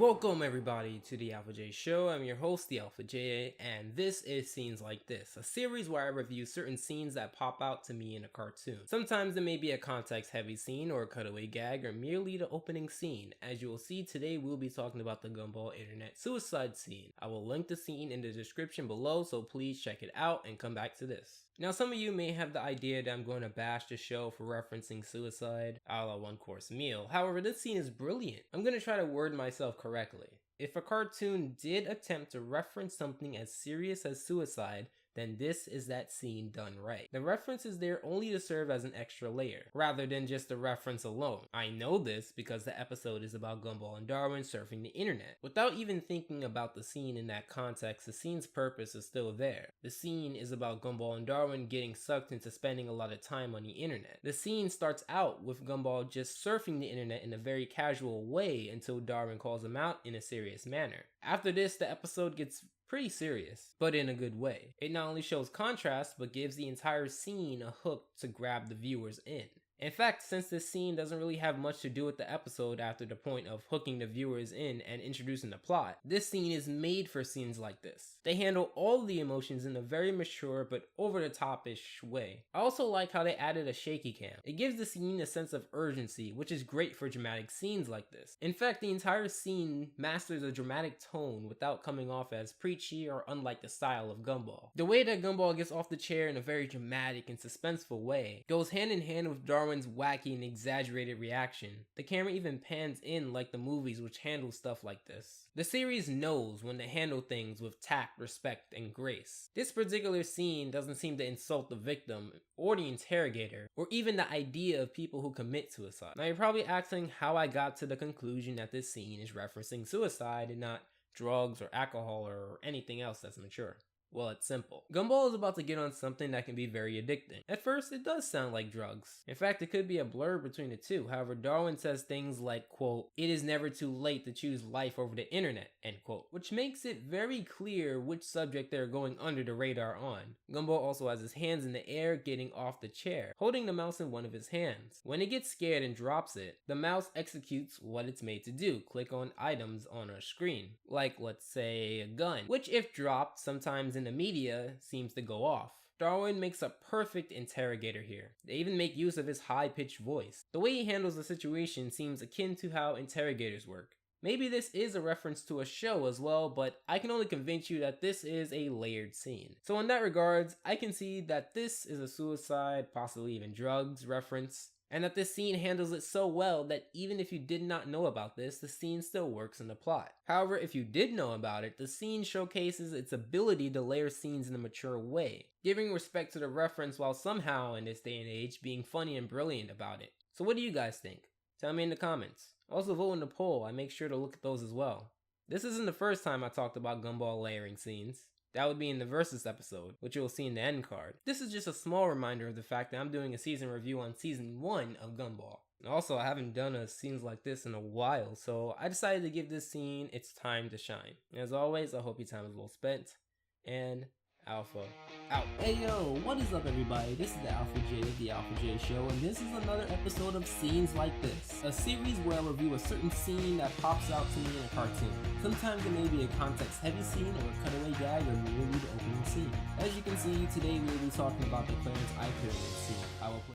Welcome everybody to the Alpha J Show. I'm your host, the Alpha J, and this is Scenes Like This, a series where I review certain scenes that pop out to me in a cartoon. Sometimes it may be a context-heavy scene or a cutaway gag or merely the opening scene. As you will see, today we'll be talking about the Gumball internet suicide scene. I will link the scene in the description below, so please check it out and come back to this. Now, some of you may have the idea that I'm going to bash the show for referencing suicide, a la One Course Meal. However, this scene is brilliant. I'm going to try to word myself correctly. If a cartoon did attempt to reference something as serious as suicide, then this is that scene done right. The reference is there only to serve as an extra layer, rather than just a reference alone. I know this because the episode is about Gumball and Darwin surfing the internet. Without even thinking about the scene in that context, the scene's purpose is still there. The scene is about Gumball and Darwin getting sucked into spending a lot of time on the internet. The scene starts out with Gumball just surfing the internet in a very casual way until Darwin calls him out in a serious manner. After this, the episode gets pretty serious, but in a good way. It not only shows contrast, but gives the entire scene a hook to grab the viewers in. In fact, since this scene doesn't really have much to do with the episode after the point of hooking the viewers in and introducing the plot, this scene is made for scenes like this. They handle all the emotions in a very mature but over-the-top-ish way. I also like how they added a shaky cam. It gives the scene a sense of urgency, which is great for dramatic scenes like this. In fact, the entire scene masters a dramatic tone without coming off as preachy or unlike the style of Gumball. The way that Gumball gets off the chair in a very dramatic and suspenseful way goes hand in hand with Darwin's wacky and exaggerated reaction. The camera even pans in like the movies which handle stuff like this. The series knows when to handle things with tact, respect, and grace. This particular scene doesn't seem to insult the victim or the interrogator or even the idea of people who commit suicide. Now you're probably asking how I got to the conclusion that this scene is referencing suicide and not drugs or alcohol or anything else that's mature. Well, it's simple. Gumball is about to get on something that can be very addicting. At first, it does sound like drugs. In fact, it could be a blur between the two. However, Darwin says things like, quote, "It is never too late to choose life over the internet," end quote, which makes it very clear which subject they're going under the radar on. Gumball also has his hands in the air getting off the chair, holding the mouse in one of his hands. When it gets scared and drops it, the mouse executes what it's made to do, click on items on our screen, like let's say a gun, which if dropped sometimes in the media seems to go off. Darwin makes a perfect interrogator here. They even make use of his high-pitched voice. The way he handles the situation seems akin to how interrogators work. Maybe this is a reference to a show as well, but I can only convince you that this is a layered scene. So in that regards, I can see that this is a suicide, possibly even drugs reference, and that this scene handles it so well that even if you did not know about this, the scene still works in the plot. However, if you did know about it, the scene showcases its ability to layer scenes in a mature way, giving respect to the reference while somehow, in this day and age, being funny and brilliant about it. So what do you guys think? Tell me in the comments. Also vote in the poll, I make sure to look at those as well. This isn't the first time I talked about Gumball layering scenes. That would be in the Versus episode, which you'll see in the end card. This is just a small reminder of the fact that I'm doing a season review on season 1 of Gumball. Also, I haven't done a scenes like this in a while, so I decided to give this scene its time to shine. As always, I hope your time is well spent, and Alpha out. Hey yo, what is up everybody? This is the Alpha J of the Alpha J Show, and this is another episode of Scenes Like This, a series where I review a certain scene that pops out to me in a cartoon. Sometimes it may be a context-heavy scene or a cutaway gag or merely the opening scene. As you can see, today we will be talking about the Clarence I Pyramid scene. I will